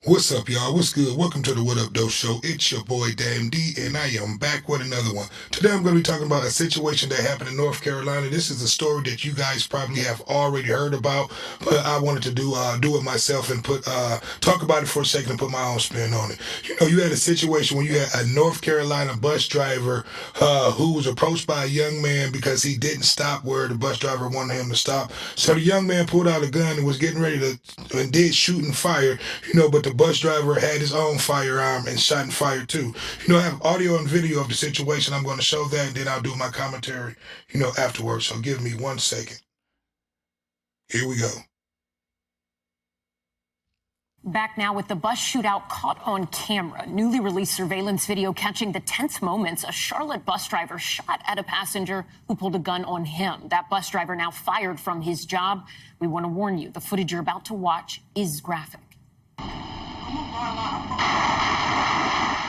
What's up, y'all? What's good? Welcome to the What Up Doe Show. It's your boy Dame D, and I am back with another one. Today, I'm going to be talking about a situation that happened in North Carolina. This is a story that you guys probably have already heard about, but I wanted to do it myself and talk about it for a second and put my own spin on it. You had a situation where you had a North Carolina bus driver who was approached by a young man because he didn't stop where the bus driver wanted him to stop. So the young man pulled out a gun and was getting ready to and did shoot and fire. But the bus driver had his own firearm and shot and fired too. I have audio and video of the situation. I'm going to show that, and then I'll do my commentary, afterwards. So give me 1 second. Here we go. Back now with the bus shootout caught on camera. Newly released surveillance video catching the tense moments a Charlotte bus driver shot at a passenger who pulled a gun on him. That bus driver now fired from his job. We want to warn you, the footage you're about to watch is graphic.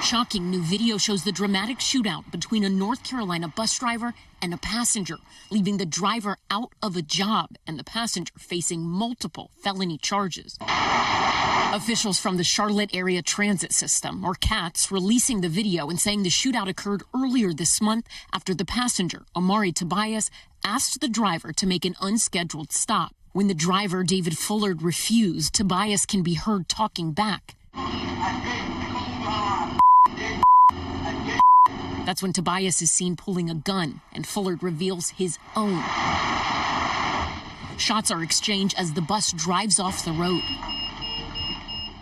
Shocking new video shows the dramatic shootout between a North Carolina bus driver and a passenger, leaving the driver out of a job and the passenger facing multiple felony charges. Officials from the Charlotte Area Transit System, or CATS, releasing the video and saying the shootout occurred earlier this month after the passenger, Omari Tobias, asked the driver to make an unscheduled stop. When the driver, David Fullard, refused, Tobias can be heard talking back. That's when Tobias is seen pulling a gun, and Fullard reveals his own. Shots are exchanged as the bus drives off the road.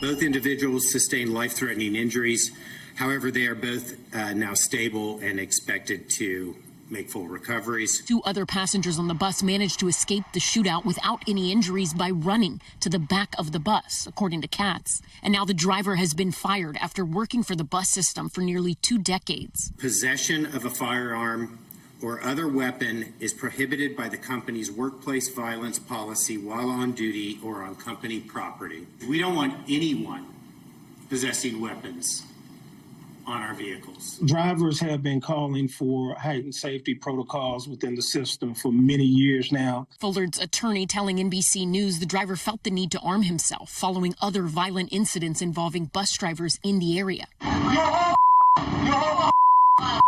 Both individuals sustained life-threatening injuries. However, they are both now stable and expected to make full recoveries. 2 other passengers on the bus managed to escape the shootout without any injuries by running to the back of the bus, according to CATS. And now the driver has been fired after working for the bus system for nearly 2 decades. Possession of a firearm or other weapon is prohibited by the company's workplace violence policy while on duty or on company property. We don't want anyone possessing weapons on our vehicles. Drivers have been calling for heightened safety protocols within the system for many years now. Fullard's attorney telling NBC News the driver felt the need to arm himself following other violent incidents involving bus drivers in the area,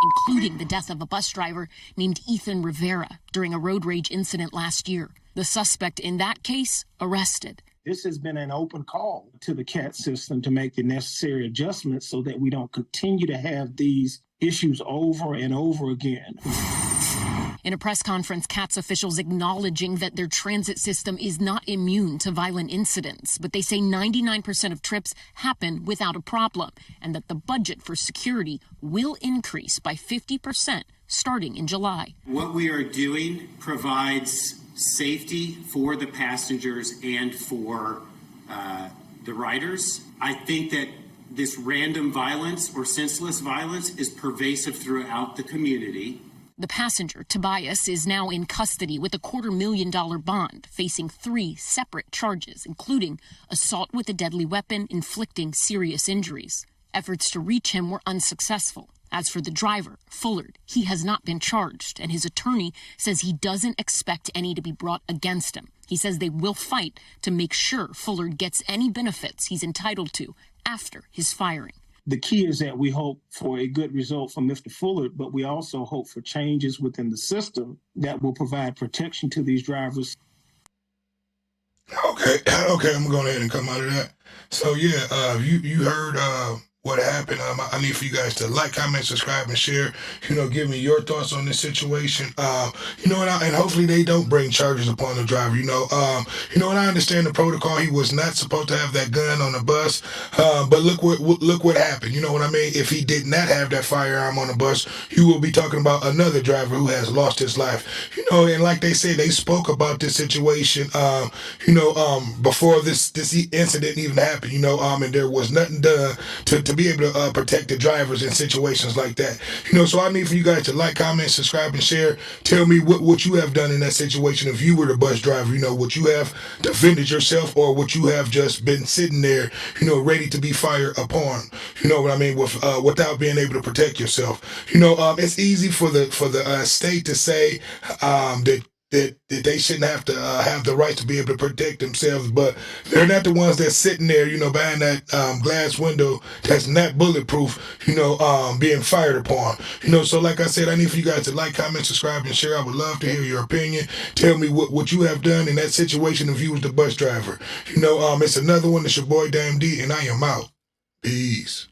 including the death of a bus driver named Ethan Rivera during a road rage incident last year. The suspect in that case arrested. This has been an open call to the CAT system to make the necessary adjustments so that we don't continue to have these issues over and over again. In a press conference, CATS officials acknowledging that their transit system is not immune to violent incidents, but they say 99% of trips happen without a problem and that the budget for security will increase by 50% starting in July. What we are doing provides safety for the passengers and for the riders. I think that this random violence or senseless violence is pervasive throughout the community. The passenger, Tobias, is now in custody with a $250,000 bond, facing 3 separate charges, including assault with a deadly weapon, inflicting serious injuries. Efforts to reach him were unsuccessful. As for the driver, Fullard, he has not been charged, and his attorney says he doesn't expect any to be brought against him. He says they will fight to make sure Fullard gets any benefits he's entitled to after his firing. The key is that we hope for a good result for Mr. Fullard, but we also hope for changes within the system that will provide protection to these drivers. Okay, I'm going ahead and come out of that. So yeah, you heard what happened. I need for you guys to like, comment, subscribe, and share. Give me your thoughts on this situation. And hopefully they don't bring charges upon the driver. And I understand the protocol. He was not supposed to have that gun on the bus. But look what happened. You know what I mean? If he did not have that firearm on the bus, you will be talking about another driver who has lost his life. And like they say, they spoke about this situation. Before this incident even happened. And there was nothing done to be able to protect the drivers in situations like that. So I need for you guys to like, comment, subscribe, and share. Tell me what you have done in that situation if you were the bus driver. What you have defended yourself or what you have just been sitting there, ready to be fired upon. You know what I mean? Without being able to protect yourself. It's easy for the state to say that that they shouldn't have to have the right to be able to protect themselves, but they're not the ones that's sitting there, behind that glass window that's not bulletproof, being fired upon. So like I said, I need for you guys to like, comment, subscribe, and share. I would love to hear your opinion. Tell me what you have done in that situation if you was the bus driver. It's another one. It's your boy Damn D, and I am out. Peace.